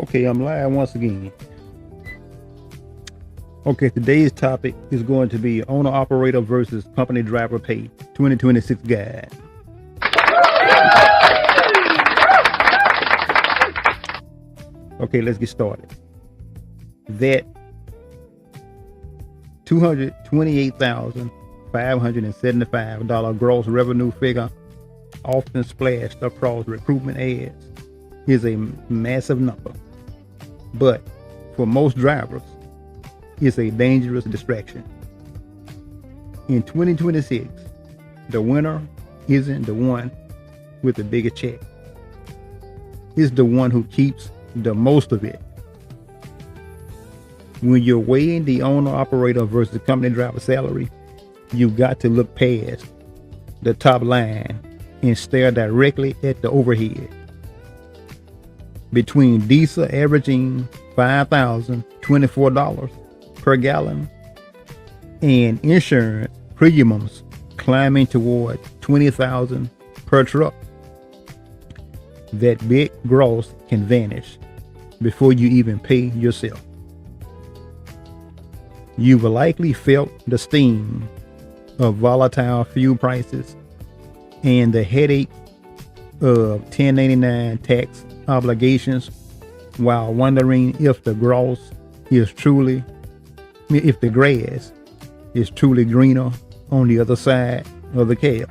Okay, I'm live once again. Okay, today's topic is going to be owner operator versus company driver pay 2026 guide. Okay, let's get started. That $228,575 gross revenue figure, often splashed across recruitment ads, is a massive number. But for most drivers, it's a dangerous distraction. In 2026, the winner isn't the one with the biggest check. It's the one who keeps the most of it. When you're weighing the owner operator versus company driver salary, you've got to look past the top line and stare directly at the overhead. Between diesel averaging $5,024 per gallon and insurance premiums climbing toward $20,000 per truck, that big gross can vanish before you even pay yourself. You've likely felt the sting of volatile fuel prices and the headache of 1099 tax obligations while wondering if the grass is truly greener on the other side of the cab.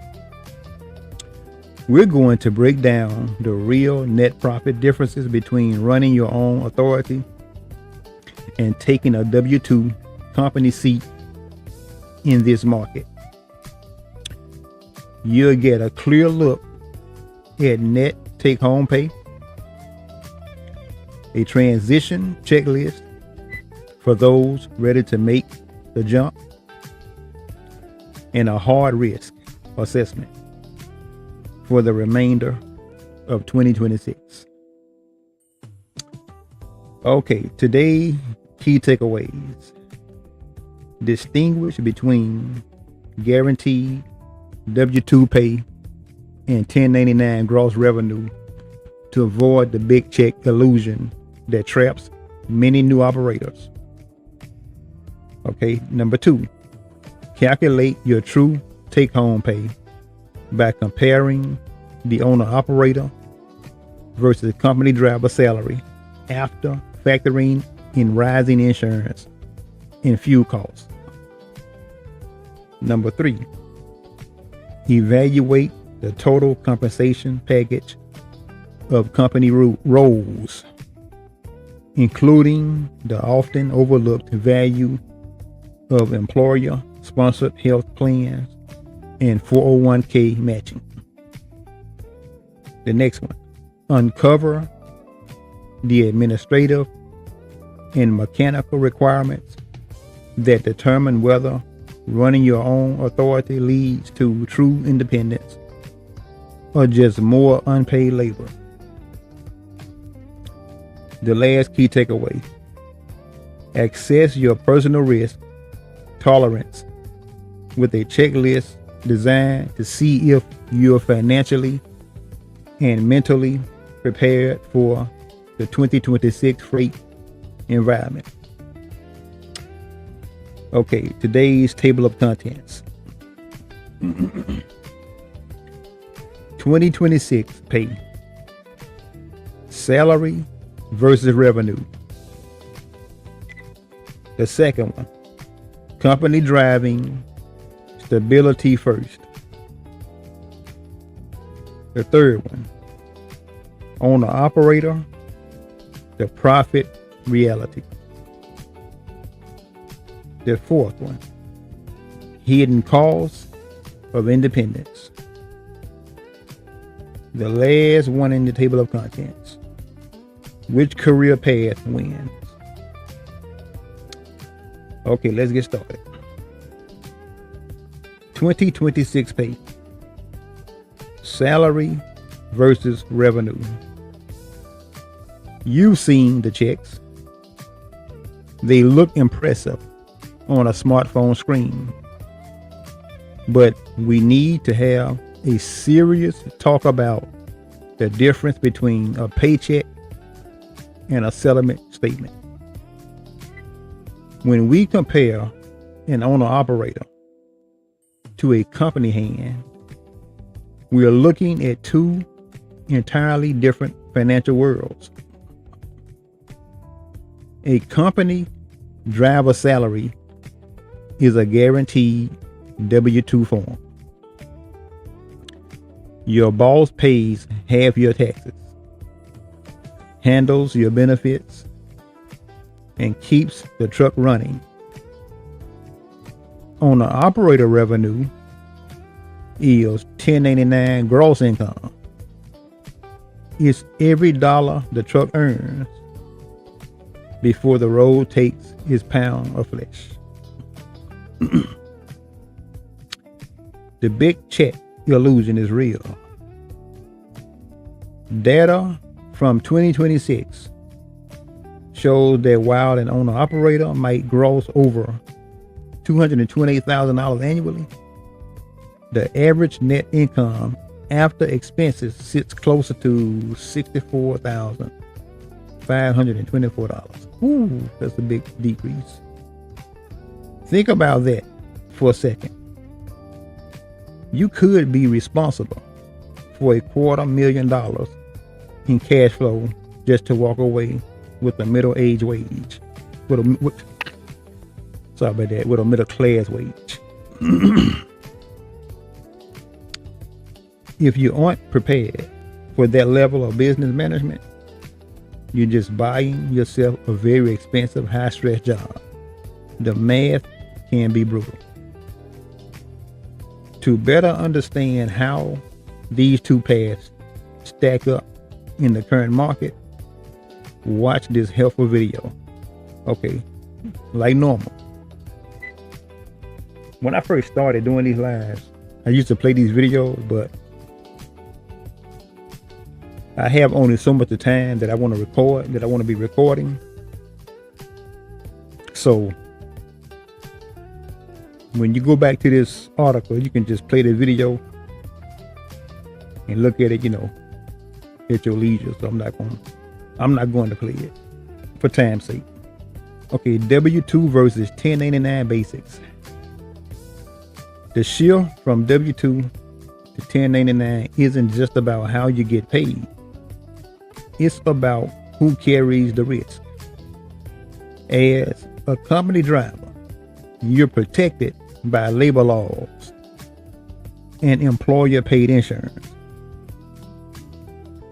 We're going to break down the real net profit differences between running your own authority and taking a W-2 company seat in this market. You'll get a clear look at net take-home pay, a transition checklist for those ready to make the jump, and a hard risk assessment for the remainder of 2026. Okay, today, key takeaways. Distinguish between guaranteed W-2 pay and 1099 gross revenue to avoid the big check illusion that traps many new operators. Okay, number 2, calculate your true take-home pay by comparing the owner-operator versus company driver salary after factoring in rising insurance and fuel costs. Number 3, evaluate the total compensation package of company roles, including the often overlooked value of employer-sponsored health plans and 401k matching. The next one, uncover the administrative and mechanical requirements that determine whether running your own authority leads to true independence or just more unpaid labor. The last key takeaway, assess your personal risk tolerance with a checklist designed to see if you're financially and mentally prepared for the 2026 freight environment. Okay, today's table of contents. 2026 pay. Salary versus revenue. The second one, company driving stability first. The third one, owner operator, the profit reality. The fourth one, hidden costs of independence. The last one in the table of contents, which career path wins? Okay, let's get started. 2026 pay. Salary versus revenue. You've seen the checks. They look impressive on a smartphone screen. But we need to have a serious talk about the difference between a paycheck and a settlement statement. When we compare an owner-operator to a company hand, we are looking at two entirely different financial worlds. A company driver salary is a guaranteed W-2 form. Your boss pays half your taxes, handles your benefits, and keeps the truck running. Owner-operator revenue is 1099 gross income. It's every dollar the truck earns before the road takes its pound of flesh. The big check illusion is real. Data from 2026 shows that while an owner-operator might gross over $228,000 annually, the average net income after expenses sits closer to $64,524. Ooh, that's a big decrease. Think about that for a second. You could be responsible for $250,000 in cash flow just to walk away with a middle-aged wage. With a middle class wage. If you aren't prepared for that level of business management, you're just buying yourself a very expensive, high-stress job. The math can be brutal. To better understand how these two paths stack up in the current market, watch this helpful video. Okay, like normal. When I first started doing these lives, I used to play these videos, but I have only so much of time that I want to record, that I want to be recording. So when you go back to this article, you can just play the video and look at it, at your leisure. So I'm not going to play it for time's sake. Okay, W-2 versus 1099 basics. The shift from W-2 to 1099 isn't just about how you get paid. It's about who carries the risk. As a company driver, you're protected by labor laws and employer-paid insurance.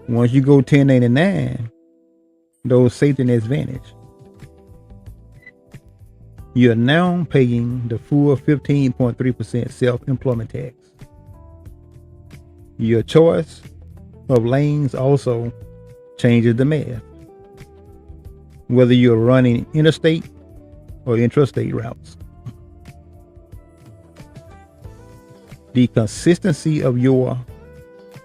Once you go 1099, those safety nets vanish. You're now paying the full 15.3% self-employment tax. Your choice of lanes also changes the math. Whether you're running interstate or intrastate routes. The consistency of your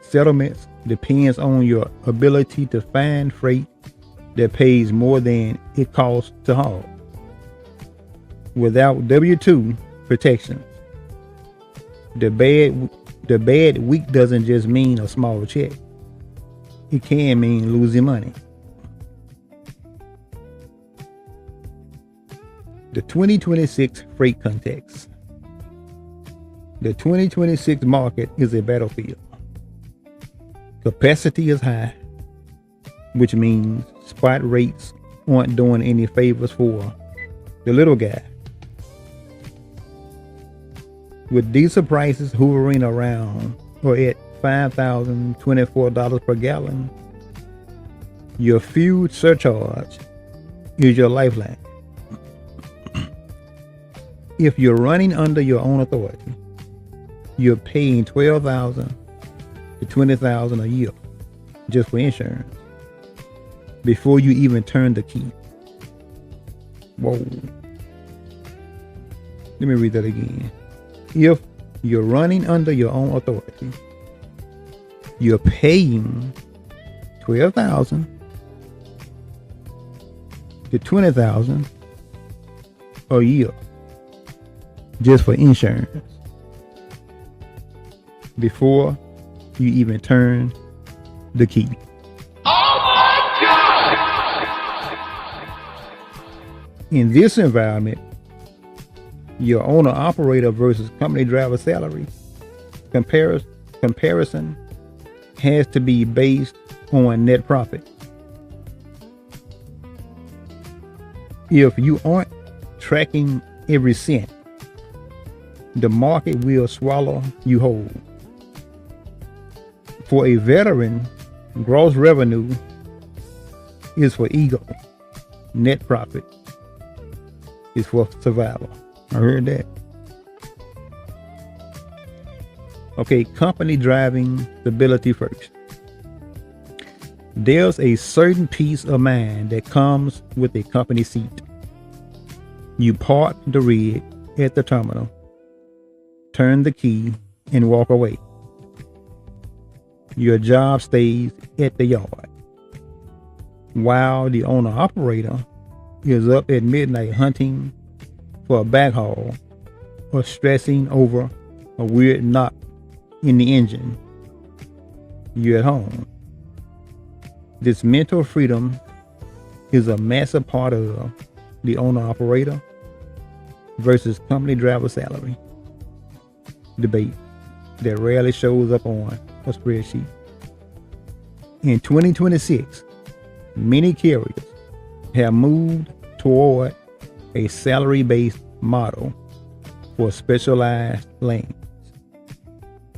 settlements depends on your ability to find freight that pays more than it costs to haul. Without W-2 protections, the bad week doesn't just mean a small check. It can mean losing money. The 2026 freight context. The 2026 market is a battlefield. Capacity is high, which means spot rates aren't doing any favors for the little guy. With diesel prices hovering around or at $5,024 per gallon, your fuel surcharge is your lifeline. If you're running under your own authority, you're paying $12,000 to $20,000 a year just for insurance before you even turn the key. Whoa. Let me read that again. If you're running under your own authority, you're paying $12,000 to $20,000 a year just for insurance before you even turn the key. Oh my God! In this environment, your owner operator versus company driver salary comparison has to be based on net profit. If you aren't tracking every cent, the market will swallow you whole. For a veteran, gross revenue is for ego. Net profit is for survival. I heard that. Okay, company driving stability first. There's a certain peace of mind that comes with a company seat. You park the rig at the terminal, turn the key, and walk away. Your job stays at the yard, while the owner-operator is up at midnight hunting for a backhaul or stressing over a weird knock in the engine. You're at home. This mental freedom is a massive part of the owner-operator versus company driver salary debate that rarely shows up on a spreadsheet. In 2026, many carriers have moved toward a salary-based model for specialized lanes,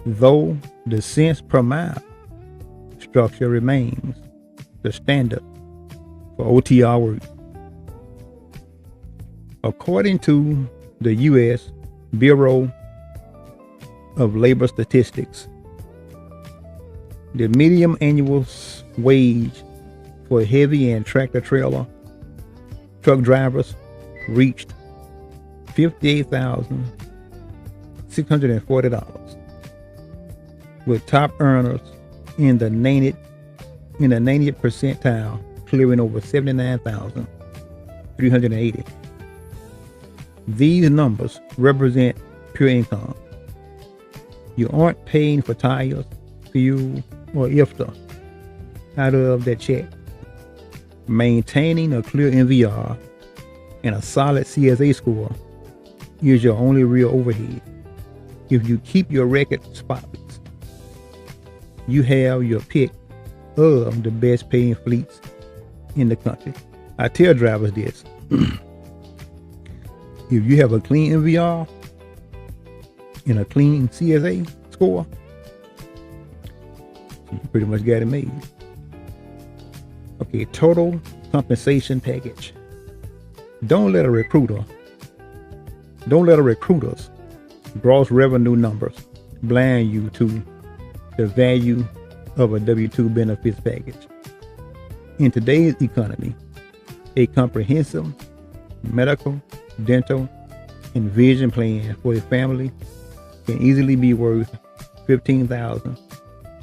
though the cents per mile structure remains the standard for OTR work. According to the U.S. Bureau of Labor Statistics, the median annual wage for heavy and tractor trailer truck drivers reached $58,640, with top earners in the 90th percentile clearing over $79,380. These numbers represent pure income. You aren't paying for tires, fuel, or IFTA out of that check. Maintaining a clear MVR and a solid CSA score is your only real overhead. If you keep your record spotless, you have your pick of the best paying fleets in the country. I tell drivers this. If you have a clean MVR and a clean CSA score, you pretty much got it made. Okay, total compensation package. Don't let a recruiter's gross revenue numbers blind you to the value of a W-2 benefits package. In today's economy, a comprehensive medical, dental, and vision plan for a family can easily be worth $15,000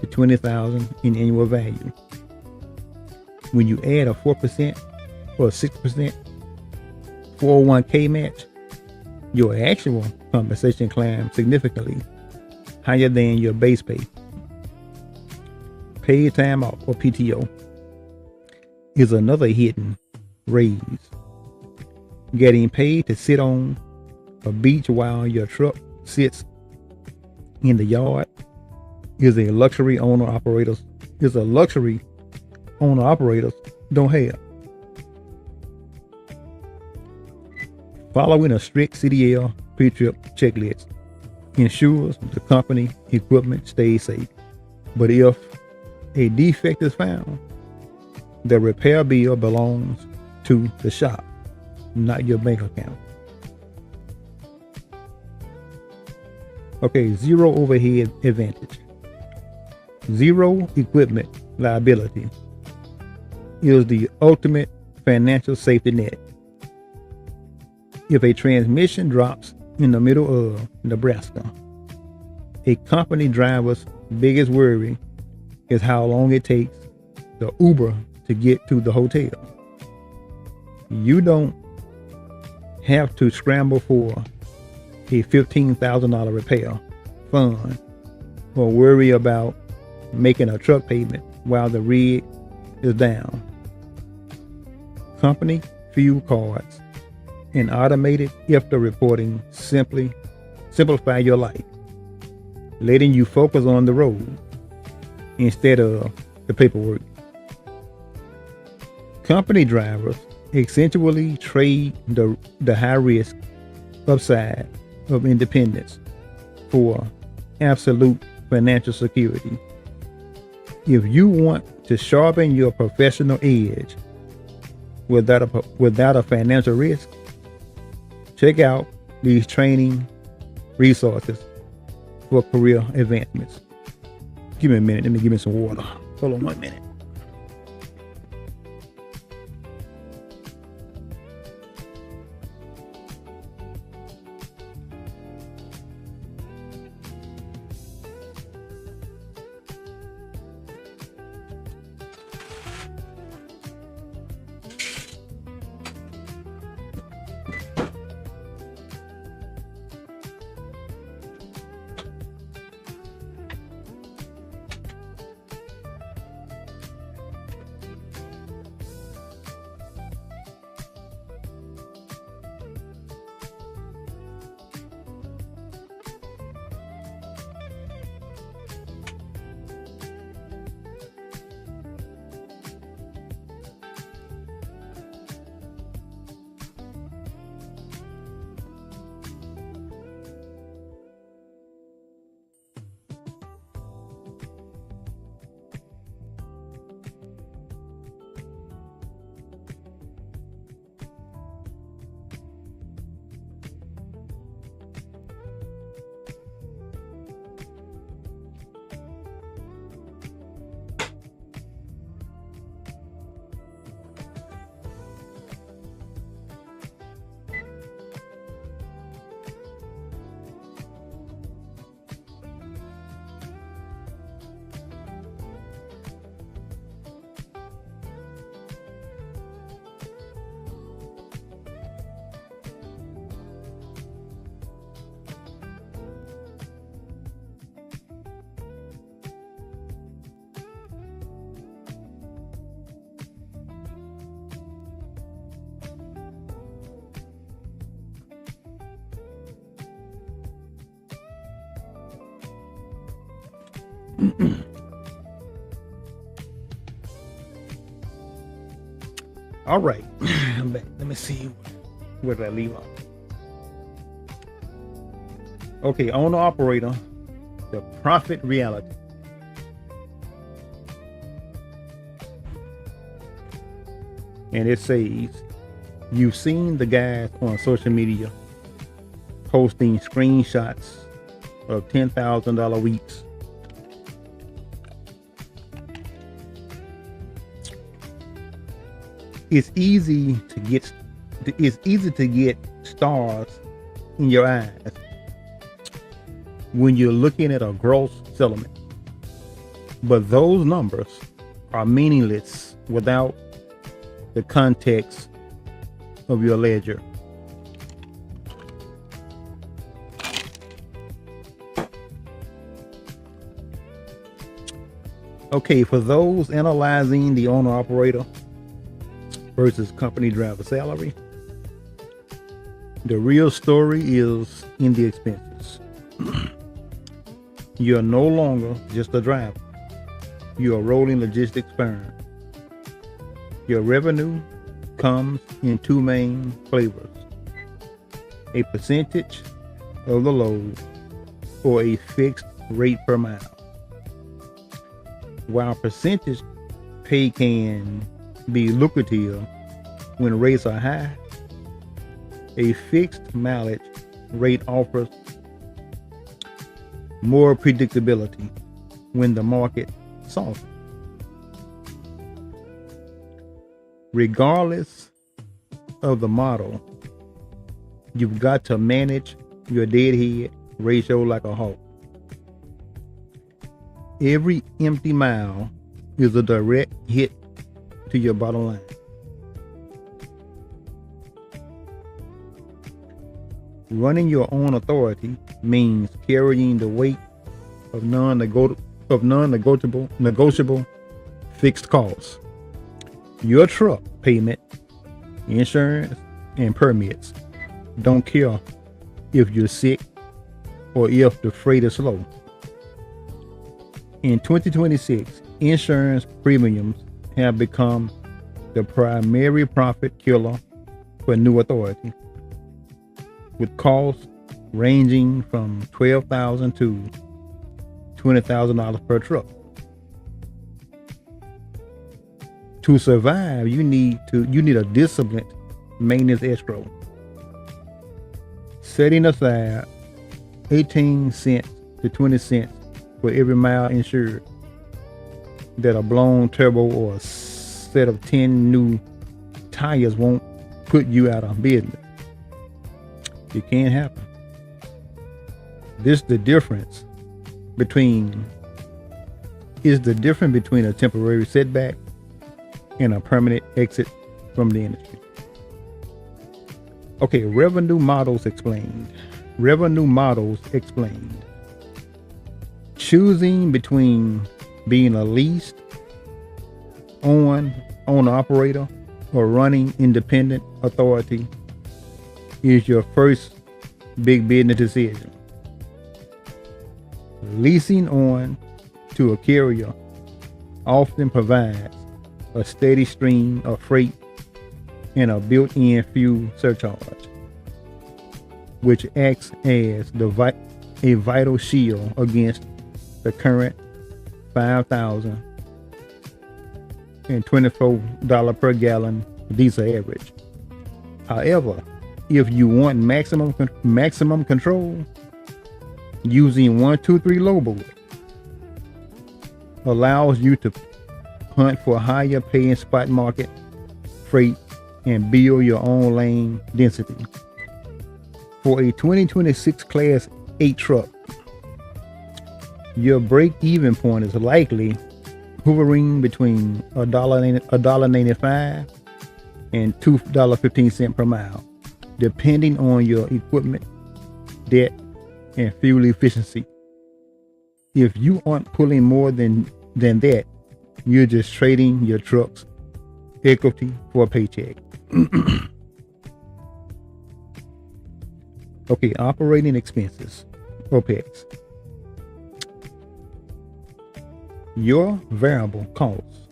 to $20,000 in annual value. When you add a 4% or 6% 401k match, your actual compensation climbs significantly higher than your base pay. Paid time off, or PTO, is another hidden raise. Getting paid to sit on a beach while your truck sits in the yard is a luxury owner operators don't have. Following a strict CDL pre-trip checklist ensures the company equipment stays safe. But if a defect is found, the repair bill belongs to the shop, not your bank account. Okay, zero overhead advantage. Zero equipment liability is the ultimate financial safety net. If a transmission drops in the middle of Nebraska, a company driver's biggest worry is how long it takes the Uber to get to the hotel. You don't have to scramble for a $15,000 repair fund or worry about making a truck payment while the rig is down. Company fuel cards and automated IFTA reporting simplify your life, letting you focus on the road instead of the paperwork. Company drivers essentially trade the high risk upside of independence for absolute financial security. If you want to sharpen your professional edge without a financial risk, check out these training resources for career advancements. Give me a minute. Let me give me some water. Hold on 1 minute. All right, I'm back. Let me see, where did I leave off? Okay, owner operator, the profit reality. And it says, you've seen the guys on social media posting screenshots of $10,000 weeks. It's easy to get stars in your eyes when you're looking at a gross settlement, but those numbers are meaningless without the context of your ledger. Okay, for those analyzing the owner operator versus company driver salary, the real story is in the expenses. You're no longer just a driver. You're a rolling logistics firm. Your revenue comes in two main flavors: a percentage of the load or a fixed rate per mile. While percentage pay can be lucrative when rates are high, a fixed mileage rate offers more predictability when the market softens. Regardless of the model, you've got to manage your deadhead ratio like a hawk. Every empty mile is a direct hit to your bottom line. Running your own authority means carrying the weight of non-negotiable fixed costs. Your truck payment, insurance, and permits don't care if you're sick or if the freight is slow. In 2026, insurance premiums have become the primary profit killer for New Authority, with costs ranging from $12,000 to $20,000 per truck. To survive, you need a disciplined maintenance escrow, setting aside 18 cents to 20 cents for every mile insured that a blown turbo or a set of 10 new tires won't put you out of business. It can't happen. This is the difference between a temporary setback and a permanent exit from the industry. Okay, revenue models explained. Choosing between being a leased owner operator or running independent authority is your first big business decision. Leasing on to a carrier often provides a steady stream of freight and a built-in fuel surcharge, which acts as a vital shield against the current $5,024 per gallon diesel average. However, if you want maximum control, using 123 Lowboard allows you to hunt for higher paying spot market freight and build your own lane density. For a 2026 Class 8 truck, your break-even point is likely hovering between $1.95 and $2.15 per mile, depending on your equipment, debt, and fuel efficiency. If you aren't pulling more than that, you're just trading your truck's equity for a paycheck. Okay, operating expenses, OPEX. Your variable costs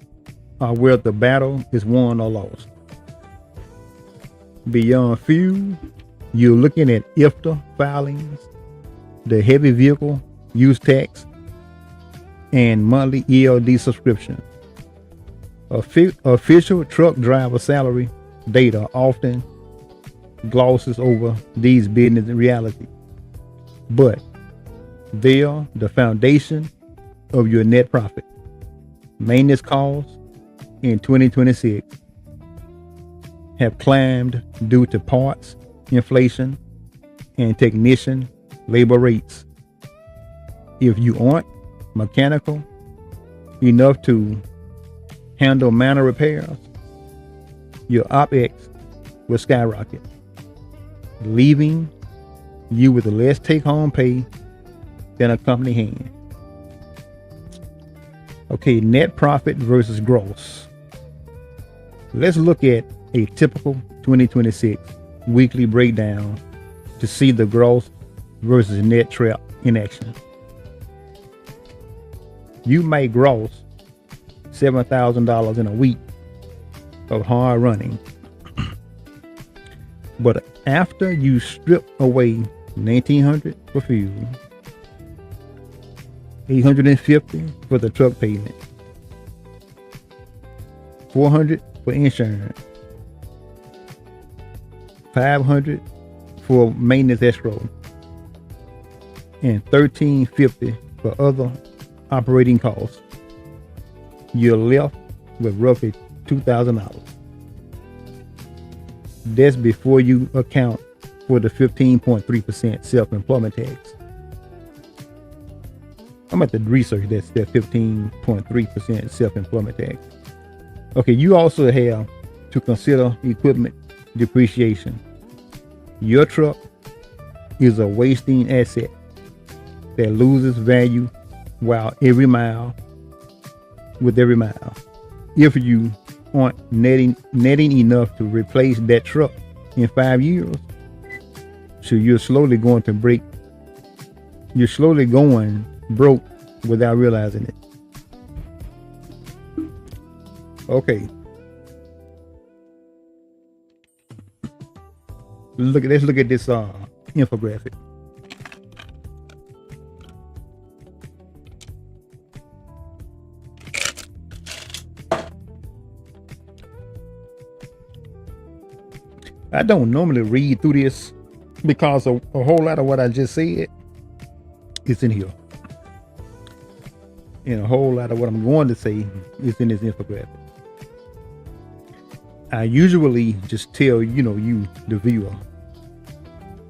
are where the battle is won or lost. Beyond fuel, you're looking at IFTA filings, the heavy vehicle use tax, and monthly ELD subscription. Official truck driver salary data often glosses over these business realities, but they are the foundation of your net profit. Maintenance costs in 2026 have climbed due to parts inflation and technician labor rates. If you aren't mechanical enough to handle minor repairs, your OPEX will skyrocket, leaving you with less take-home pay than a company hand. Okay, net profit versus gross. Let's look at a typical 2026 weekly breakdown to see the gross versus net trap in action. You may gross $7,000 in a week of hard running, but after you strip away $1,900 for fuel, $850 for the truck payment, $400 for insurance, $500 for maintenance escrow, and $1,350 for other operating costs, you're left with roughly $2,000. That's before you account for the 15.3% self-employment tax. I'm at the research that 15.3% self-employment tax. Okay, you also have to consider equipment depreciation. Your truck is a wasting asset that loses value with every mile. If you aren't netting enough to replace that truck in 5 years, So you're slowly going to break. You're slowly going broke without realizing it. Okay. Let's look at this infographic. I don't normally read through this because a whole lot of what I just said is in here. And a whole lot of what I'm going to say is in this infographic. I usually just tell, you, the viewer,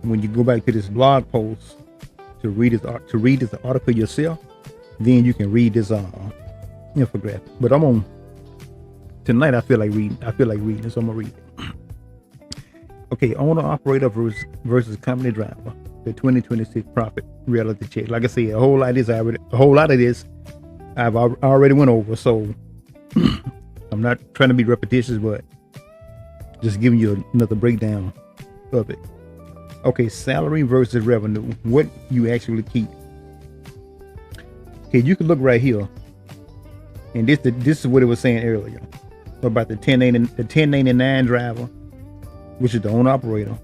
when you go back to this blog post to read this article yourself, then you can read this infographic. But tonight I feel like reading, so I'm gonna read it. Okay, owner operator versus company driver, the 2026 profit reality check. Like I said, a whole lot of this I've already went over, so I'm not trying to be repetitious, but just giving you another breakdown of it. Okay, salary versus revenue, what you actually keep. Okay, you can look right here, and this is what it was saying earlier about the 1099 driver, which is the owner operator,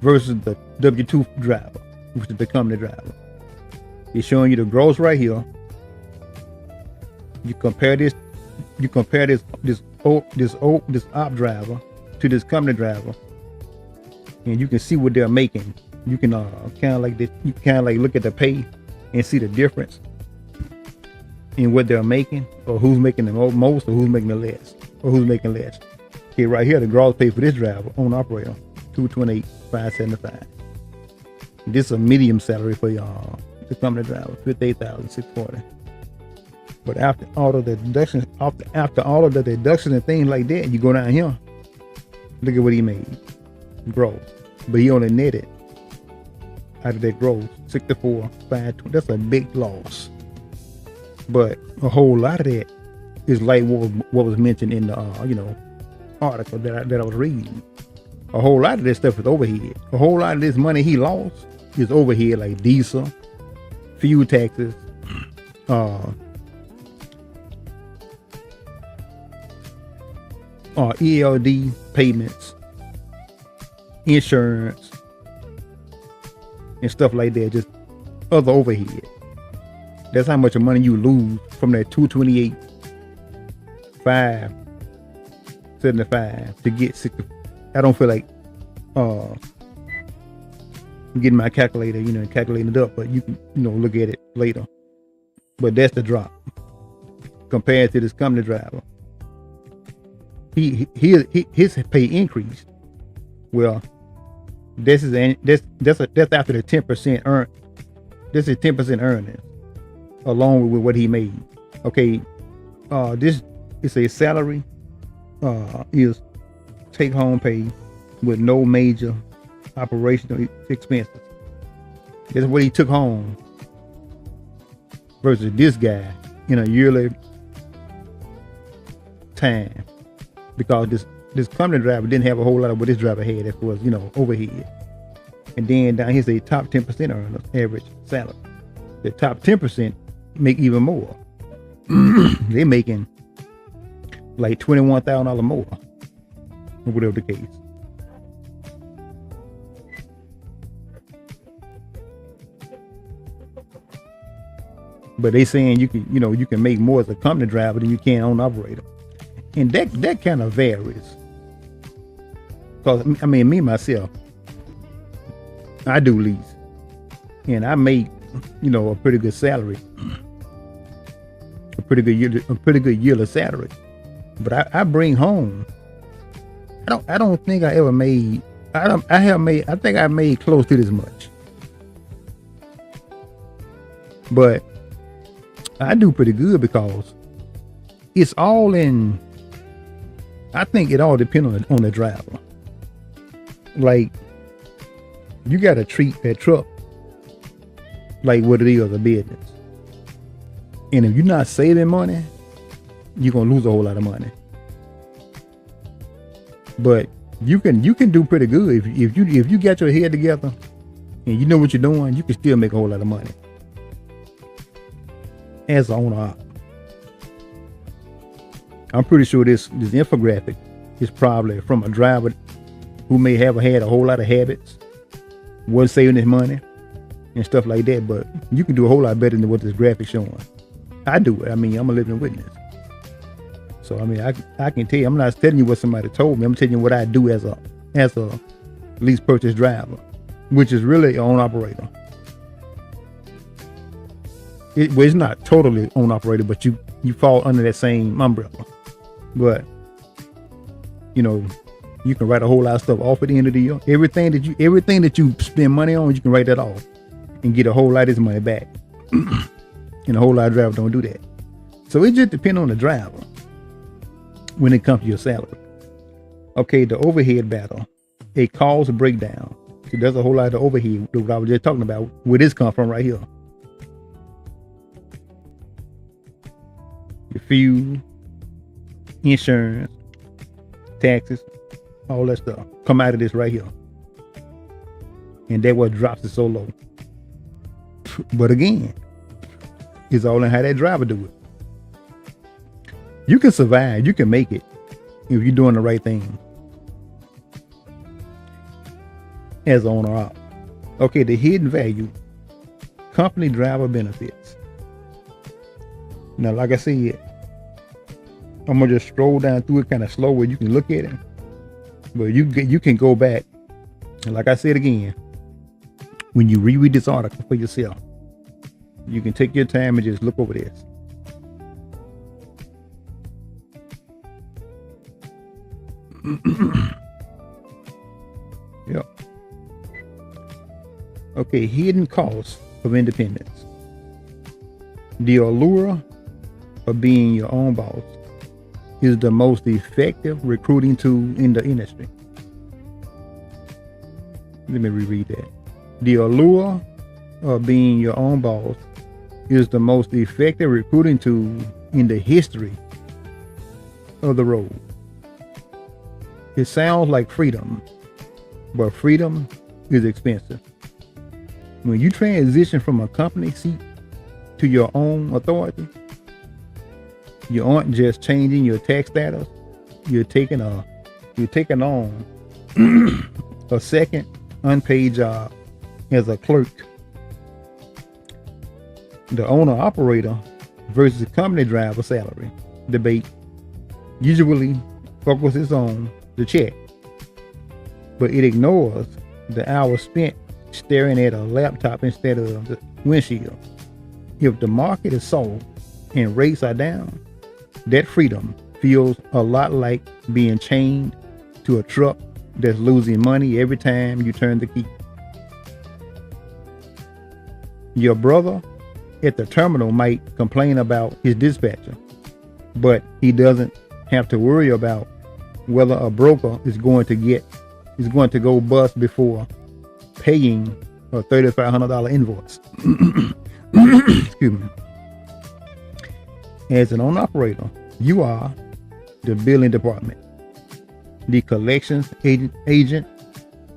versus the W-2 driver, which is the company driver. It's showing you the gross right here. You compare this op driver to this company driver, and you can see what they're making. You can kind of like look at the pay and see the difference in what they're making, or who's making the most, or who's making the less, or who's making less. Okay, right here, the gross pay for this driver, owner operator, $228,575. This is a medium salary for y'all. The company driver, $58,640. But after all of the deductions, and things like that, you go down here. Look at what he made, gross. But he only netted out of that gross $64,520. That's a big loss. But a whole lot of that is like what was mentioned in the article that I was reading. A whole lot of this stuff is overhead. A whole lot of this money he lost is overhead, like diesel, fuel taxes, ELD payments, insurance, and stuff like that. Just other overhead. That's how much of money you lose from that $228,575 to get 60. I don't feel like getting my calculator, and calculating it up, but you can, look at it later. But that's the drop compared to this company driver. His pay increased. Well, that's after the 10% earn. This is 10% earnings, along with what he made. Okay, this is a salary. Is take home pay with no major operational expenses. That's what he took home versus this guy in a yearly time, because this company driver didn't have a whole lot of what this driver had. That was overhead. And then down here's a top 10% earners average salary. The top 10% make even more. They're making like $21,000 more, or whatever the case. But they saying you can make more as a company driver than you can owner operator, and that kind of varies. Cause me myself, I do lease, and I make a pretty good salary, a pretty good yearly salary. But I bring home. I don't think I ever made. I think I made close to this much. But I do pretty good because it's all in. I think it all depends on the driver. Like, you gotta treat that truck like what it is, a business. And if you're not saving money, you're gonna lose a whole lot of money. But you can do pretty good if you got your head together and you know what you're doing. You can still make a whole lot of money as an owner op. I'm pretty sure this infographic is probably from a driver who may have had a whole lot of habits, wasn't saving his money and stuff like that. But you can do a whole lot better than what this graphic's showing. I do it. I mean, I'm a living witness. So I mean, I can tell you. I'm not telling you what somebody told me. I'm telling you what I do as a lease purchase driver, which is really an own operator. It's not totally own operator, but you fall under that same umbrella. But you know, you can write a whole lot of stuff off at the end of the year. Everything that you spend money on, you can write that off and get a whole lot of this money back. And a whole lot of drivers don't do that. So it just depends on the driver when it comes to your salary. Okay, the overhead battle, a cost breakdown. So there's a whole lot of overhead that I was just talking about. Where this come from right here. Your fuel, insurance, taxes, all that stuff come out of this right here. And that's what drops it so low. But again, it's all in how that driver do it. You can survive, you can make it if you're doing the right thing as an owner op. Okay, the hidden value, company driver benefits. Now, like I said, I'm gonna just scroll down through it kind of slow where you can look at it, but you can go back and, like I said again, when you reread this article for yourself, you can take your time and just look over this. Yep. Okay, hidden costs of independence. The allure of being your own boss is the most effective recruiting tool in the industry. Let me reread that. The allure of being your own boss is the most effective recruiting tool in the history of the road. It sounds like freedom, but freedom is expensive. When you transition from a company seat to your own authority, you aren't just changing your tax status, you're taking on a second unpaid job as a clerk. The owner operator versus company driver salary debate usually focuses on the check, but it ignores the hours spent staring at a laptop instead of the windshield. If the market is soft and rates are down, that freedom feels a lot like being chained to a truck that's losing money every time you turn the key. Your brother at the terminal might complain about his dispatcher, but he doesn't have to worry about whether a broker is going to go bust before paying a $3,500 invoice. Excuse me. As an owner operator, you are the billing department, the collections agent,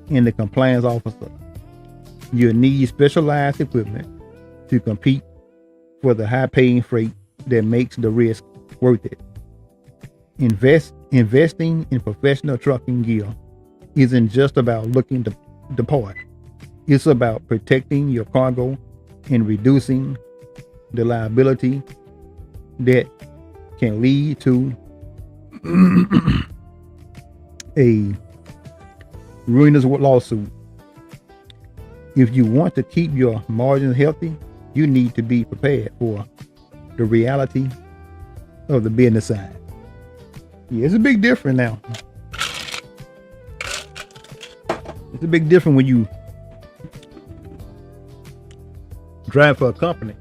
and the compliance officer. You need specialized equipment to compete for the high-paying freight that makes the risk worth it. Investing in professional trucking gear isn't just about looking the part. It's about protecting your cargo and reducing the liability that can lead to a ruinous lawsuit. If you want to keep your margins healthy, you need to be prepared for the reality of the business side. Yeah, it's a big difference now. It's a big difference when you drive for a company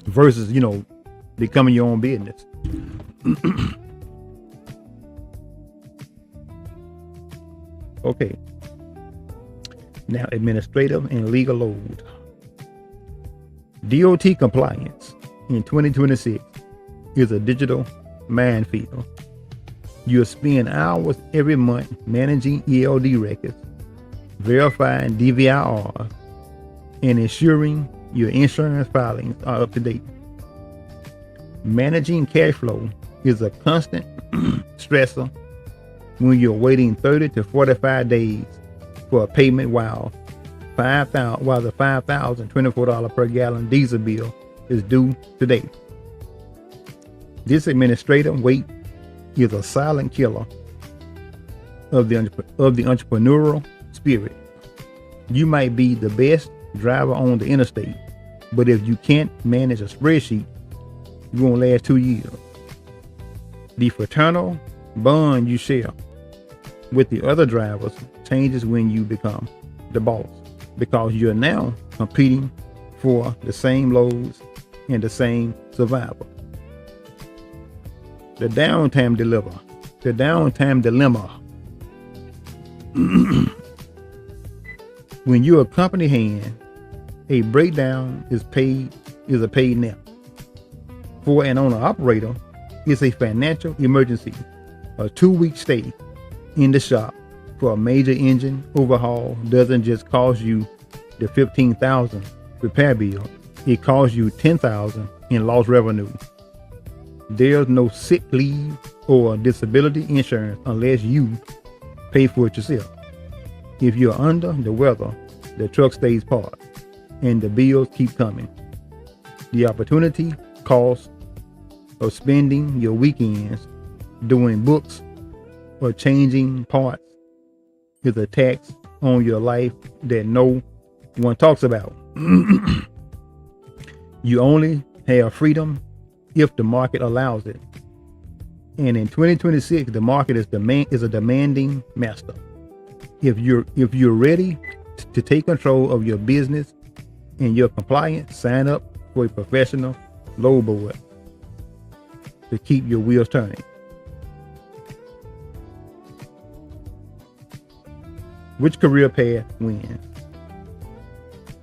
versus, becoming your own business. Okay. Now, administrative and legal load. DOT compliance in 2026 is a digital minefield. You'll spend hours every month managing ELD records, verifying DVIR, and ensuring your insurance filings are up to date. Managing cash flow is a constant stressor when you're waiting 30 to 45 days for a payment while the $5,024 per gallon diesel bill is due today. This administrative wait is a silent killer of the entrepreneurial spirit. You might be the best driver on the interstate, but if you can't manage a spreadsheet, you won't last 2 years. The fraternal bond you share with the other drivers changes when you become the boss, because you're now competing for the same loads and the same survival. The downtime dilemma. When you're a company hand, a breakdown is a paid nap. For an owner-operator, it's a financial emergency. A 2-week stay in the shop for a major engine overhaul doesn't just cost you the $15,000 repair bill, it costs you $10,000 in lost revenue. There's no sick leave or disability insurance unless you pay for it yourself. If you're under the weather, the truck stays parked and the bills keep coming. The opportunity cost of spending your weekends doing books or changing parts is a tax on your life that no one talks about. You only have freedom if the market allows it. And in 2026, the market is a demanding master. If you're ready to take control of your business and your compliance, sign up for a professional load board to keep your wheels turning. Which career path wins?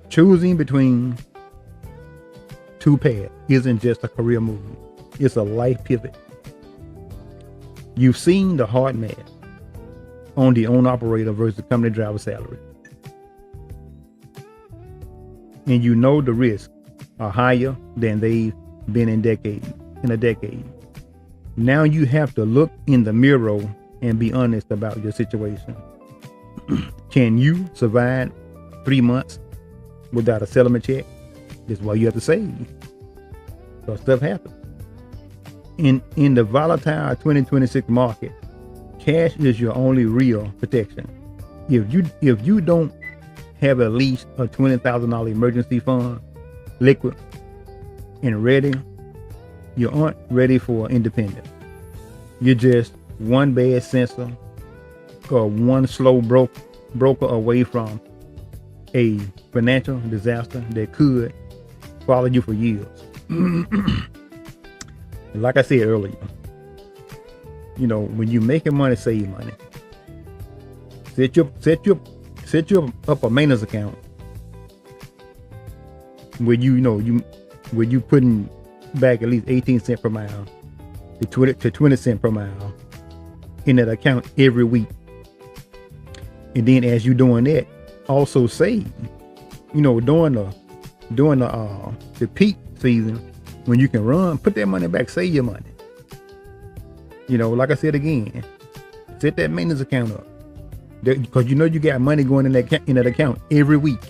Choosing between two paths isn't just a career move, it's a life pivot. You've seen the hard math on the owner-operator versus company driver salary, and you know the risks are higher than they've been in a decade. Now you have to look in the mirror and be honest about your situation. Can you survive 3 months without a settlement check? That's why you have to save, because stuff happens. In the volatile 2026 market, cash is your only real protection. If you don't have at least a $20,000 emergency fund, liquid and ready, you aren't ready for independence. You're just one bad sensor or one slow broker away from a financial disaster that could follow you for years. Like I said earlier, when you're making money, save money. Set you up a maintenance account where where you putting back at least 18 cents per mile to 20 cents per mile in that account every week. And then as you doing that, also save. During the peak season when you can run, put that money back, save your money. Like I said again, set that maintenance account up, because you got money going in that account every week,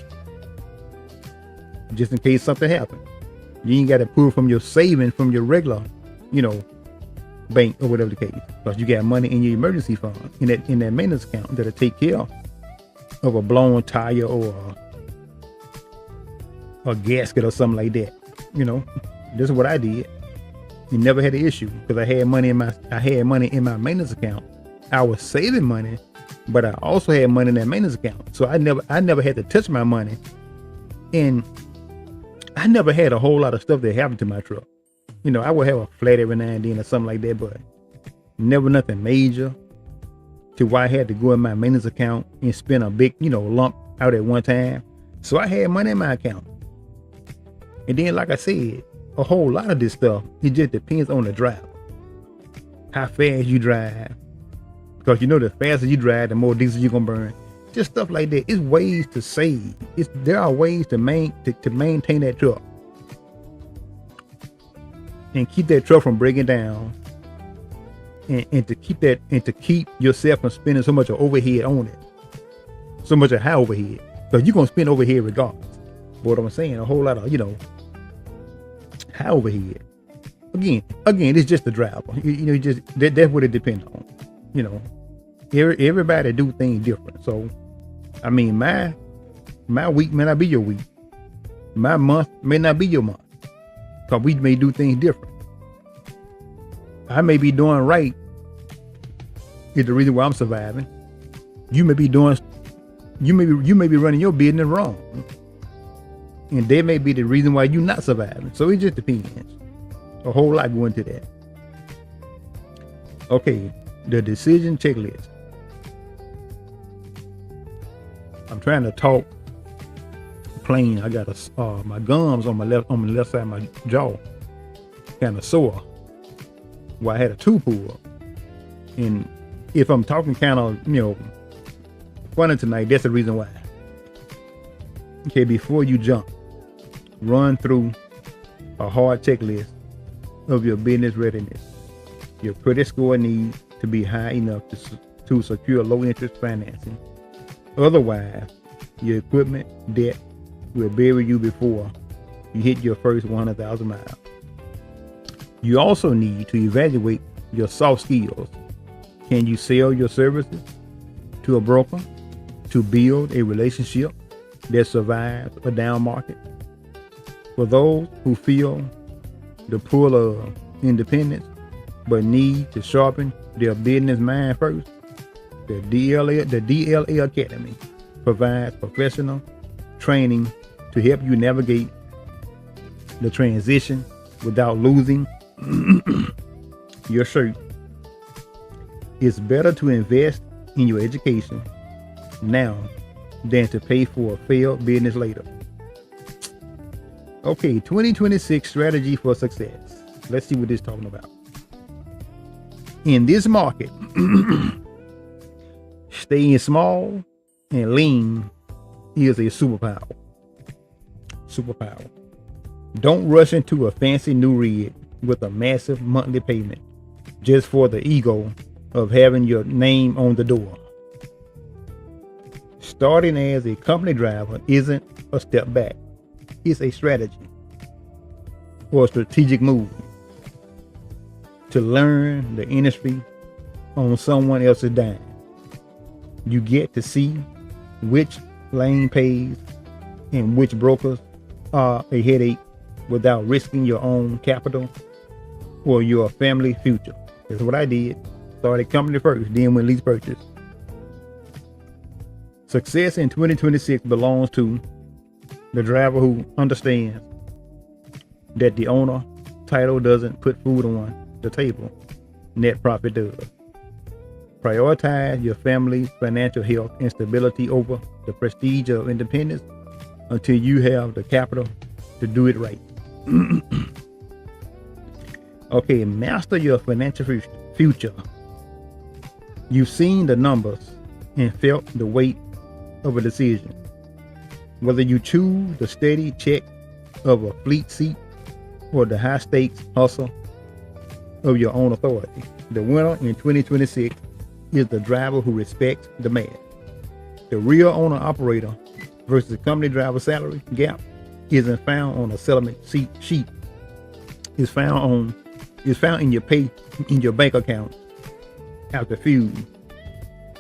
just in case something happens. You ain't got to pull from your savings from your regular, bank or whatever the case, because you got money in your emergency fund in that maintenance account that'll take care of a blown tire or a gasket or something like that. This is what I did. You never had an issue because I had money in my maintenance account. I was saving money, but I also had money in that maintenance account. So I never had to touch my money, and I never had a whole lot of stuff that happened to my truck. I would have a flat every now and then or something like that, but never nothing major to why I had to go in my maintenance account and spend a big, lump out at one time. So I had money in my account. And then, like I said, a whole lot of this stuff, it just depends on the driver. how fast you drive, because you know the faster you drive, the more diesel you're gonna burn. Just stuff like that. It's ways to save. There are ways to maintain that truck and keep that truck from breaking down, and to keep yourself from spending so much of overhead on it, so much of high overhead, because you're gonna spend overhead regardless. But what I'm saying, a whole lot of high overhead. Again, it's just the driver. Just that's what it depends on. Everybody do things different. So, I mean, my week may not be your week. My month may not be your month, because we may do things different. I may be doing right is the reason why I'm surviving. You may be running your business wrong, and that may be the reason why you're not surviving. So it just depends. A whole lot going to that. Okay, the decision checklist. I'm trying to talk plain. I got my gums on the left side of my jaw kind of sore. Well, I had a tooth pull, and if I'm talking kind of funny tonight, that's the reason why. Okay, before you jump, run through a hard checklist of your business readiness. Your credit score needs to be high enough to secure low interest financing. Otherwise, your equipment debt will bury you before you hit your first 100,000 miles. You also need to evaluate your soft skills. Can you sell your services to a broker to build a relationship that survives a down market? For those who feel the pull of independence but need to sharpen their business mind first, the DLA Academy provides professional training to help you navigate the transition without losing your shirt. It's better to invest in your education now than to pay for a failed business later. Okay, 2026 strategy for success. Let's see what this is talking about. In this market, staying small and lean is a superpower. Don't rush into a fancy new rig with a massive monthly payment just for the ego of having your name on the door. Starting as a company driver isn't a step back. It's a strategy or a strategic move to learn the industry on someone else's dime. You get to see which lane pays and which brokers are a headache without risking your own capital or your family future. That's what I did. Started company first, then went lease purchase. Success in 2026 belongs to the driver who understands that the owner title doesn't put food on the table. Net profit does. Prioritize your family's financial health and stability over the prestige of independence until you have the capital to do it right. Okay, master your financial future. You've seen the numbers and felt the weight of a decision. Whether you choose the steady check of a fleet seat or the high stakes hustle of your own authority, the winner in 2026 is the driver who respects the man. The real owner operator versus company driver salary gap isn't found on a settlement sheet. It's found in your pay in your bank account after fuel,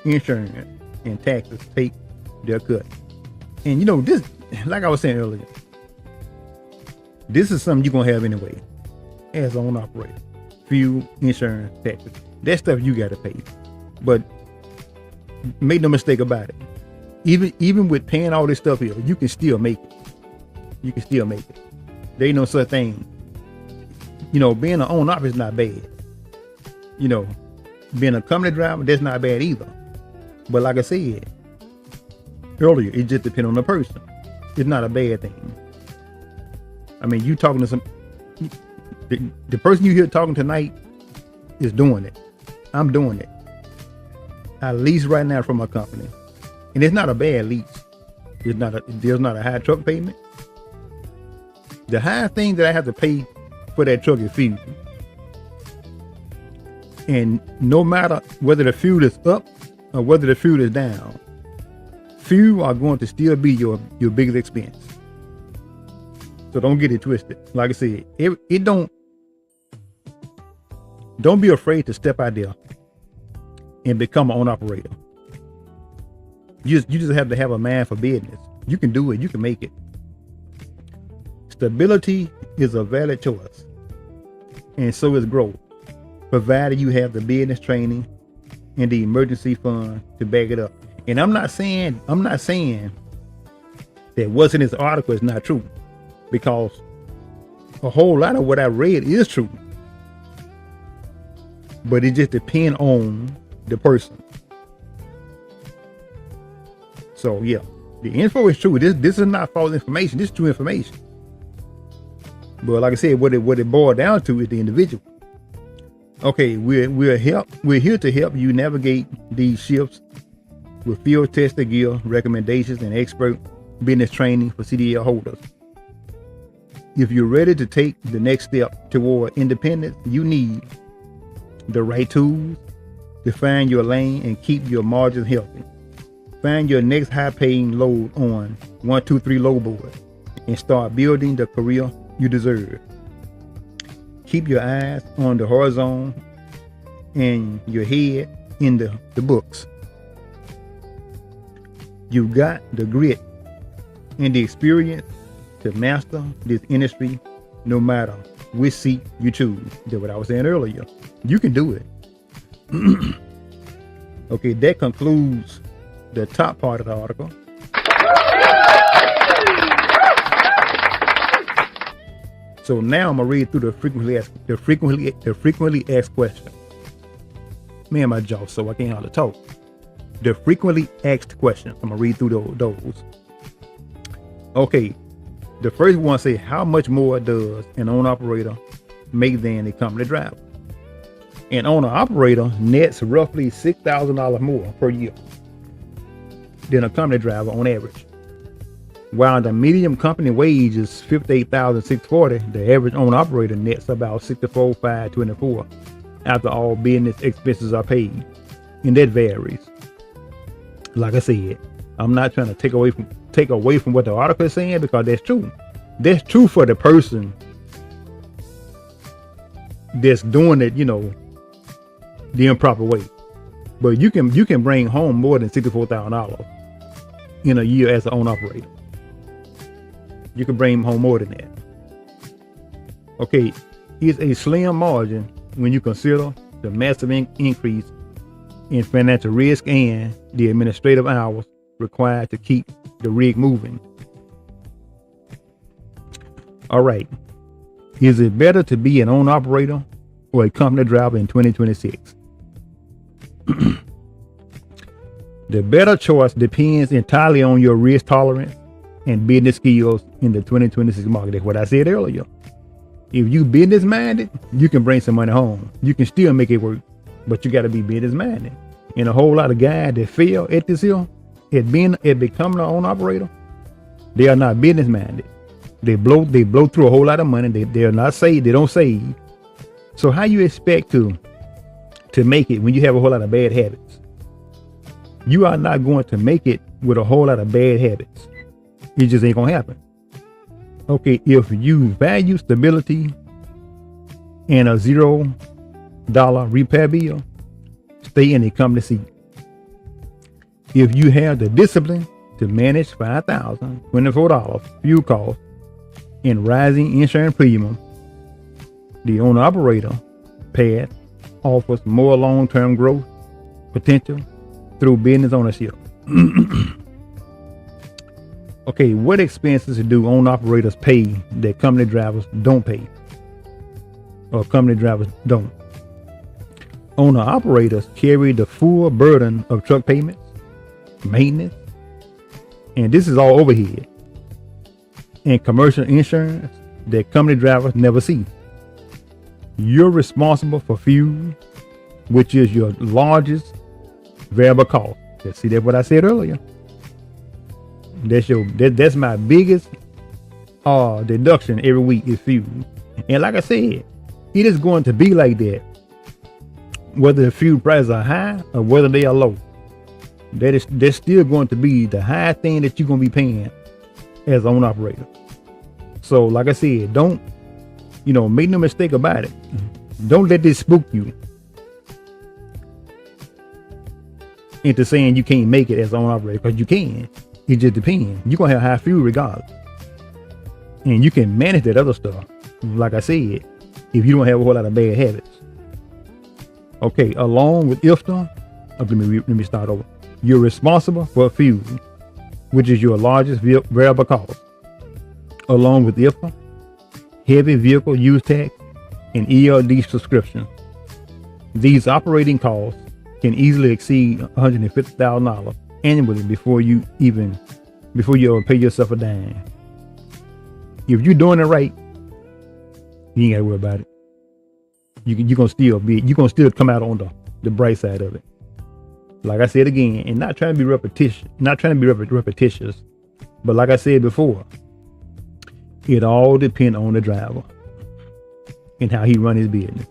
insurance, and taxes take their cut. And this, like I was saying earlier, this is something you're gonna have anyway as an owner operator. Fuel, insurance, taxes. That stuff you gotta pay. But make no mistake about it. Even with paying all this stuff here, you can still make it. There ain't no such thing. Being an owner operator is not bad. Being a company driver, that's not bad either. But like I said earlier, it just depends on the person. It's not a bad thing. I mean, you talking to the person you hear talking tonight, is doing it. I'm doing it. I lease right now from a company, and it's not a bad lease. There's not a high truck payment. The highest thing that I have to pay for that truck is fuel. And no matter whether the fuel is up or whether the fuel is down, fuel are going to still be your biggest expense. So don't get it twisted. Like I said, don't be afraid to step out there and become an owner operator. You just have to have a mind for business. You can do it. You can make it. Stability is a valid choice, and so is growth, provided you have the business training and the emergency fund to back it up. And I'm not saying that what's in this article is not true, because a whole lot of what I read is true, but it just depends on the person. So yeah, the info is true. This is not false information. This is true information. But like I said, what it boiled down to is the individual. Okay, we're here to help you navigate these shifts with field tested gear, recommendations, and expert business training for CDL holders. If you're ready to take the next step toward independence, you need the right tools to find your lane and keep your margins healthy. Find your next high-paying load on 123 load board and start building the career you deserve. Keep your eyes on the horizon and your head in the books. You got the grit and the experience to master this industry, no matter which seat you choose. That's what I was saying earlier. You can do it. Okay, that concludes the top part of the article. So now I'm gonna read through the frequently asked questions. Man, my jaw, so I can't hardly talk. The frequently asked questions. I'm gonna read through those. Okay, the first one says, how much more does an owner operator make than a company driver? An owner operator nets roughly $6,000 more per year than a company driver on average. While the median company wage is $58,640, the average owner operator nets about $64,524 after all business expenses are paid, and that varies. Like I said, I'm not trying to take away from what the article is saying, because that's true. That's true for the person that's doing it, the improper way. But you can bring home more than $64,000 in a year as an owner operator. You can bring home more than that. Okay, it's a slim margin when you consider the massive increase in financial risk and the administrative hours required to keep the rig moving. All right, is it better to be an owner operator or a company driver in 2026? The better choice depends entirely on your risk tolerance and business skills in the 2026 market. That's what I said earlier. If you business minded, you can bring some money home. You can still make it work, but you got to be business minded. And a whole lot of guys that fail at this here, at becoming an owner operator, they are not business minded. They blow through a whole lot of money. They are not saved. They don't save. So how you expect to make it when you have a whole lot of bad habits? You are not going to make it with a whole lot of bad habits. It just ain't gonna happen. Okay, if you value stability and a $0 repair bill, stay in a company seat. If you have the discipline to manage $5,024 fuel costs and rising insurance premium, the owner operator path offers more long-term growth potential through business ownership. Okay, what expenses do owner operators pay that company drivers don't pay, or company drivers don't? Owner operators carry the full burden of truck payments, maintenance, and this is all overhead, and commercial insurance that company drivers never see. You're responsible for fuel, which is your largest variable cost. See, that's what I said earlier. That's my biggest deduction every week is fuel. And like I said, it is going to be like that whether the fuel prices are high or whether they are low. That's still going to be the high thing that you're going to be paying as an owner operator. So like I said, don't make no mistake about it. Don't let this spook you into saying you can't make it as an owner operator, because you can. It just depends. You're going to have high fuel regardless. And you can manage that other stuff, like I said, if you don't have a whole lot of bad habits. Okay, along with IFTA, let me start over. You're responsible for fuel, which is your largest variable cost. Along with IFTA, heavy vehicle use tax, and ELD subscription. These operating costs can easily exceed $150,000 annually before you ever pay yourself a dime. If you're doing it right, you ain't gotta worry about it. You're gonna still come out on the bright side of it. Like I said again, and not trying to be repetitious, but like I said before, it all depends on the driver and how he run his business.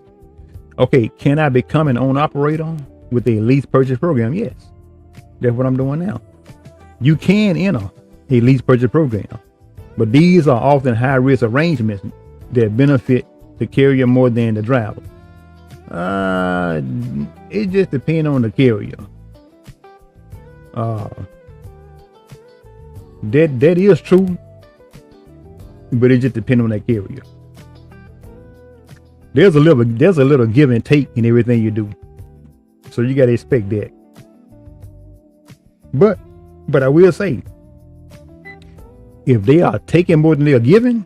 Okay, can I become an owner operator with a lease purchase program? Yes, that's what I'm doing now. You can enter a lease purchase program, but these are often high risk arrangements that benefit the carrier more than the driver. It just depends on the carrier. That is true, but it just depends on that carrier. There's a little give and take in everything you do, so you gotta expect that. But I will say, if they are taking more than they are giving,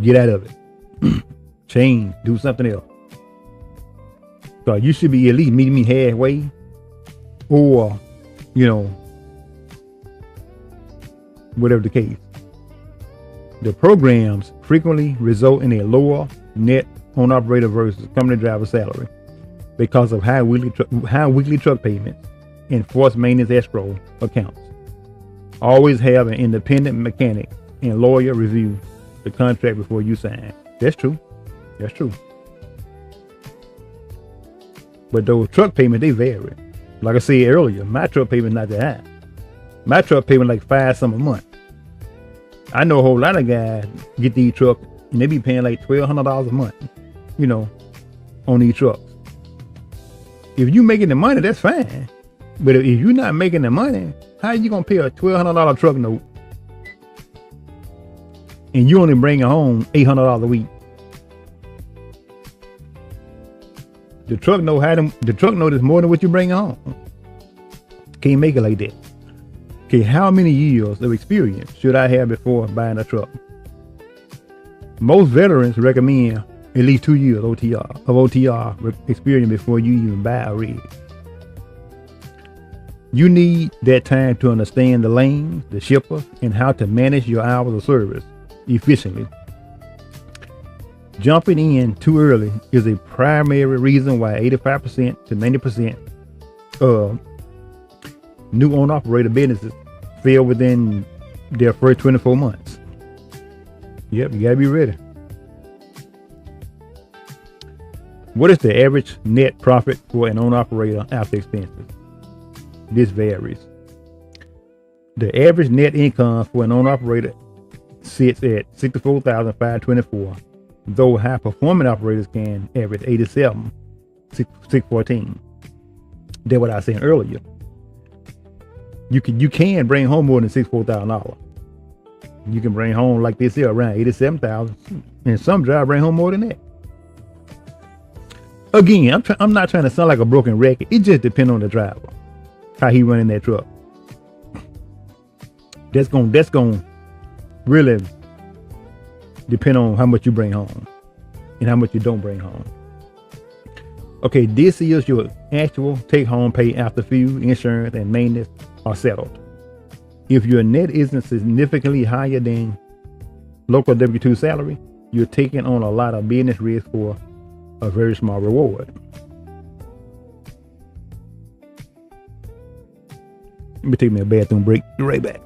get out of it. Change, do something else. So you should be at least meeting me halfway, or whatever the case. The programs frequently result in a lower net owner operator versus company driver salary because of high weekly truck payments and forced maintenance escrow accounts. Always have an independent mechanic and lawyer review the contract before you sign. That's true. But those truck payments, they vary. Like I said earlier, my truck payment not that high. My truck payment like $5 some a month. I know a whole lot of guys get these trucks and they be paying like $1,200 a month, on these trucks. If you making the money, that's fine. But if you're not making the money, how are you gonna pay a $1,200 truck note and you only bring home $800 a week? The truck note is more than what you bring home. Can't make it like that. Okay, how many years of experience should I have before buying a truck? Most veterans recommend at least 2 years of OTR experience before you even buy a rig. You need that time to understand the lanes, the shipper, and how to manage your hours of service efficiently. Jumping in too early is a primary reason why 85% to 90% of new owner operator businesses fail within their first 24 months. Yep, you gotta be ready. What is the average net profit for an owner operator after expenses? This varies. The average net income for an owner operator sits at $64,524, though high performing operators can average $87,614. That's what I was saying earlier. You can bring home more than $64,000. You can bring home, like they say, around $87,000, and some drivers bring home more than that. Again, I'm not trying to sound like a broken record. It just depends on the driver, how he running that truck. That's gonna really depend on how much you bring home and how much you don't bring home. Okay, this is your actual take-home pay after fuel, insurance, and maintenance are settled. If your net isn't significantly higher than local W-2 salary, you're taking on a lot of business risk for a very small reward. Let me take me a bathroom break. Be right back.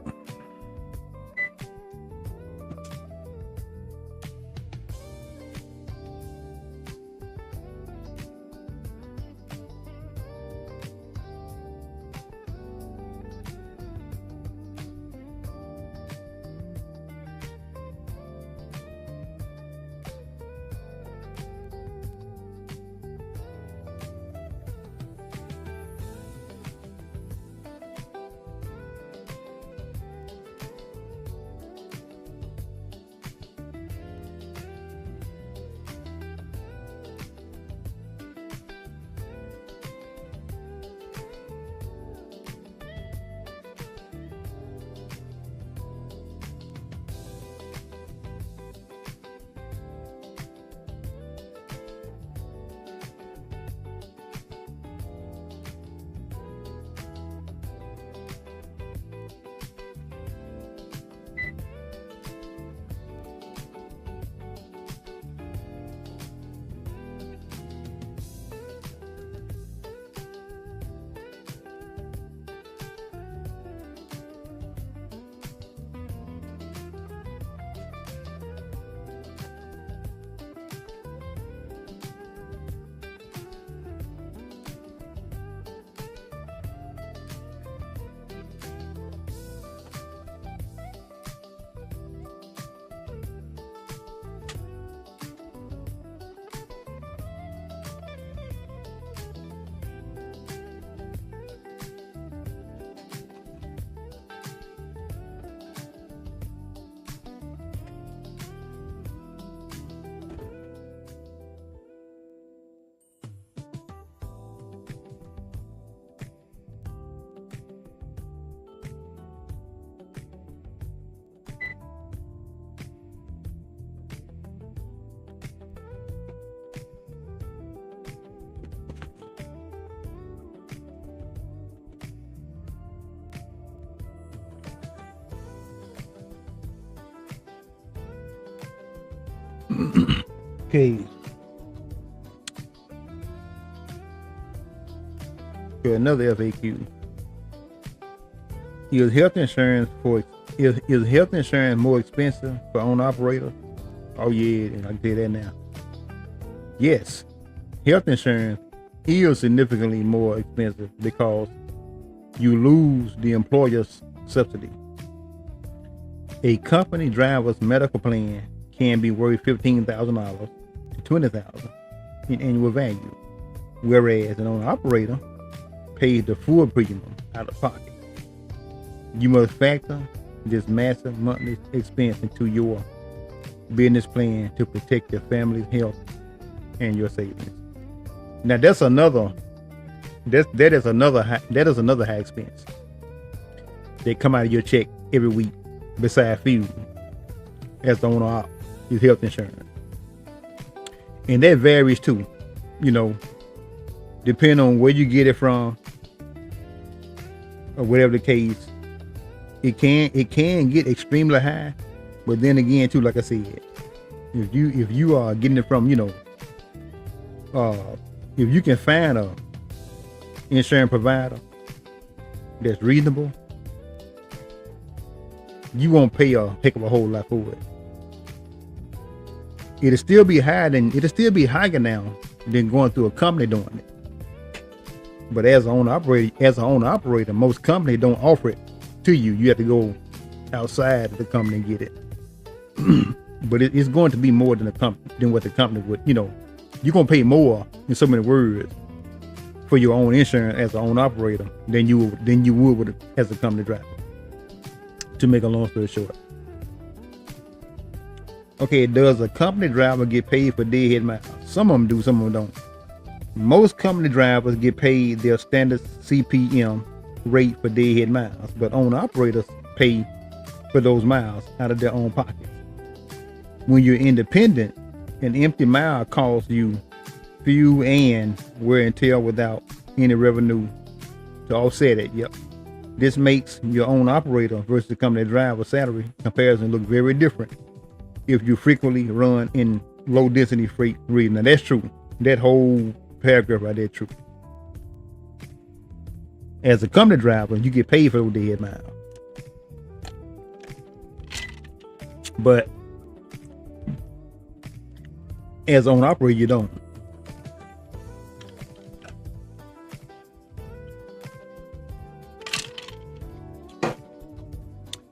Okay. Okay, another FAQ. Is health insurance more expensive for owner operator? Oh yeah, and I can tell that now. Yes, health insurance is significantly more expensive because you lose the employer's subsidy. A company driver's medical plan can be worth $15,000 to $20,000 in annual value, whereas an owner operator pays the full premium out of pocket. You must factor this massive monthly expense into your business plan to protect your family's health and your savings. Now that is another high expense that come out of your check every week, besides fuel, as the owner op, is health insurance. And that varies too, depending on where you get it from or whatever the case. It can get extremely high, but then again too, like I said, if you are getting it from, if you can find a insurance provider that's reasonable, you won't pay a heck of a whole lot for it. It'll still be higher now than going through a company doing it. But as an owner operator, most companies don't offer it to you. You have to go outside of the company and get it. But it's going to be more than what the company would. You're gonna pay more, in so many words, for your own insurance as an owner operator than you would as a company driver. To make a long story short. Okay, does a company driver get paid for deadhead miles? Some of them do, some of them don't. Most company drivers get paid their standard CPM rate for deadhead miles, but owner operators pay for those miles out of their own pockets. When you're independent, an empty mile costs you fuel and wear and tear without any revenue to offset it. Yep. This makes your own operator versus the company driver salary comparison look very different if you frequently run in low density freight region. Now that's true. That whole paragraph right there true. As a company driver, you get paid for those dead miles. But as an owner operator, you don't.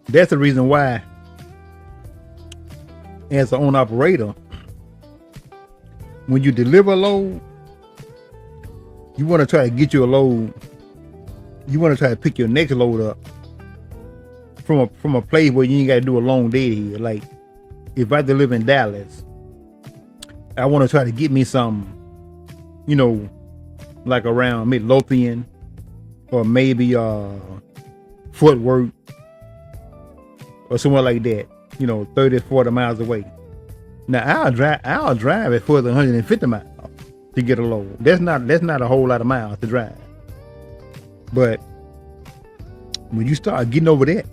That's the reason why, as an owner operator, when you deliver a load, you want to try to get you a load. You want to try to pick your next load up from a place where you ain't got to do a long day here. Like, if I live in Dallas, I want to try to get me some, you know, like around Midlothian or maybe Fort Worth or somewhere like that, you know, 30, 40 miles away. Now I'll drive it further than 150 miles to get a load. That's not a whole lot of miles to drive. But when you start getting over that,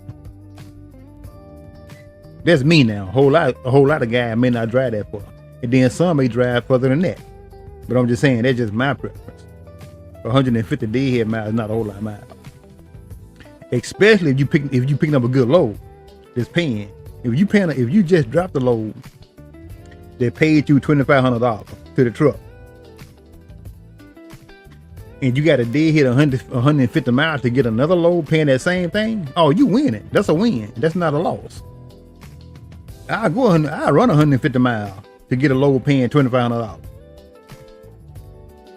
that's me now. A whole lot of guys may not drive that far. And then some may drive further than that. But I'm just saying, that's just my preference. 150 deadhead miles is not a whole lot of miles. Especially if you picking up a good load that's paying. If you just dropped the load, they paid you $2,500 to the truck. And you got a deadhead 150 miles to get another load paying that same thing. Oh, you winning. That's a win. That's not a loss. I'll run 150 miles to get a load paying $2,500.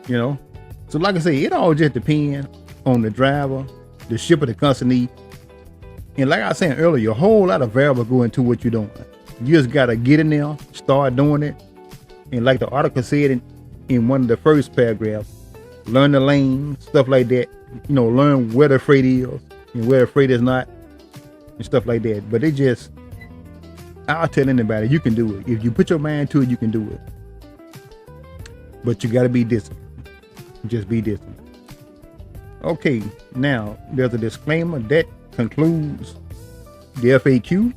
You know? So like I say, it all just depends on the driver, the shipper, the company. And like I was saying earlier, a whole lot of variables go into what you're doing. You just gotta get in there, start doing it. And like the article said in one of the first paragraphs, learn the lane, stuff like that. You know, learn where the freight is and where the freight is not and stuff like that. But I'll tell anybody, you can do it. If you put your mind to it, you can do it. But you got to be disciplined. Just be disciplined. Okay, now there's a disclaimer that concludes the FAQ.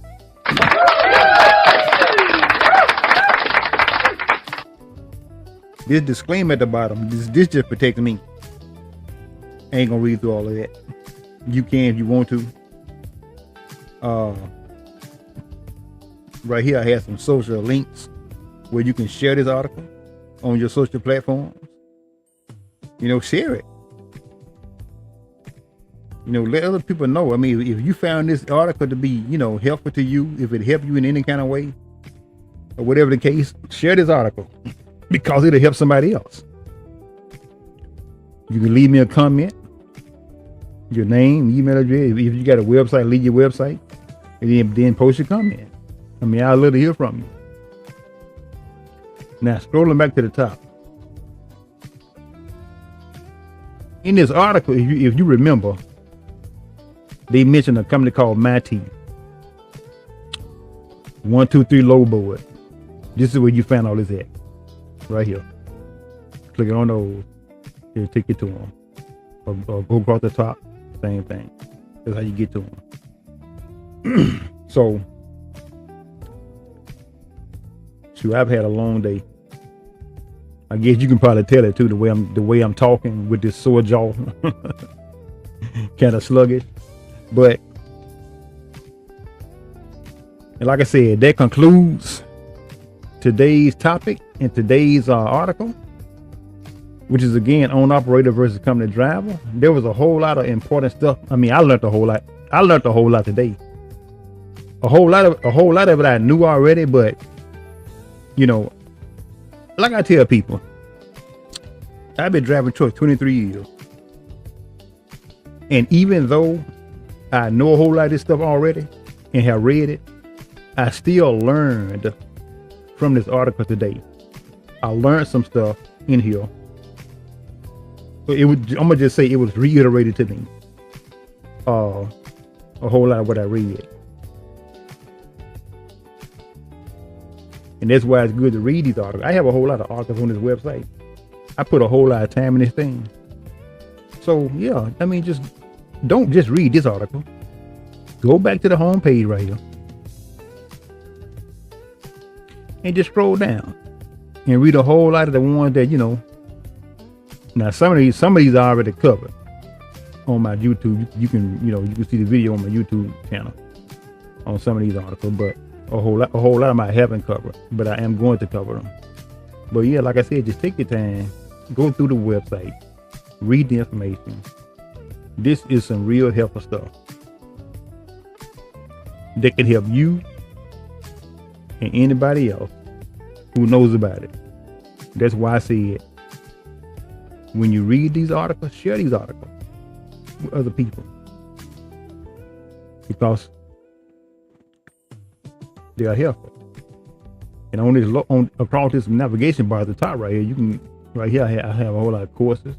This disclaimer at the bottom, this just protects me. I ain't gonna read through all of that. You can if you want to. Right here I have some social links where you can share this article on your social platforms. You know, share it. You know, let other people know. I mean, if you found this article to be, you know, helpful to you, if it helped you in any kind of way, or whatever the case, share this article because it'll help somebody else. You can leave me a comment, your name, email address. If you got a website, leave your website, and then post your comment. I mean, I'd love to hear from you. Now, scrolling back to the top. In this article, if you remember, they mentioned a company called MIT. 123 low board. This is where you found all this at. Right here. Click on those. It'll take you to them. Or go across the top. Same thing. That's how you get to them. So, I've had a long day. I guess you can probably tell it too, the way I'm talking with this sore jaw. Kind of sluggish. But and like I said, that concludes today's topic and today's article, which is again owner operator versus company driver. There was a whole lot of important stuff. I mean, I learned a whole lot. I learned a whole lot today. A whole lot of it I knew already, but you know, like I tell people, I've been driving trucks 23 years. And even though I know a whole lot of this stuff already and have read it, I still learned from this article today. I learned some stuff in here. So I'm gonna just say it was reiterated to me. A whole lot of what I read. And that's why it's good to read these articles. I have a whole lot of articles on this website. I put a whole lot of time in this thing. So yeah, I mean, don't just read this article. Go back to the home page right here. And just scroll down. and read a whole lot of the ones that, you know. Now some of these are already covered on my YouTube. You can see the video on my YouTube channel on some of these articles, but a whole lot of them I haven't covered, but I am going to cover them. But yeah, like I said, just take your time, go through the website, read the information. This is some real helpful stuff that can help you and anybody else who knows about it. That's why I said, when you read these articles, share these articles with other people, because they are helpful. And on this, across this navigation bar at the top right here, you can, right here, I have a whole lot of courses.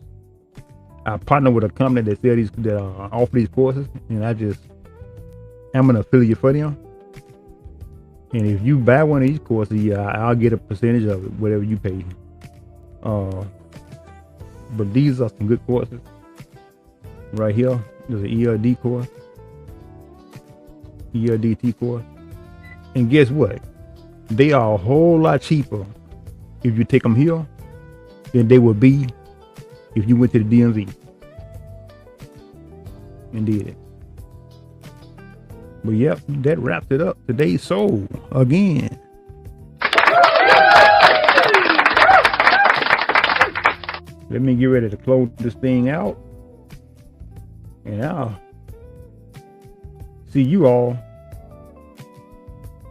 I partner with a company that offer these courses, and I'm an affiliate for them. And if you buy one of these courses, yeah, I'll get a percentage of it, whatever you pay. But these are some good courses. Right here, there's an ELD course, ELDT course. And guess what? They are a whole lot cheaper if you take them here than they would be if you went to the DMV and did it. But yep, that wraps it up. Today's Soul again. Let me get ready to close this thing out, and I'll see you all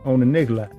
on the next live.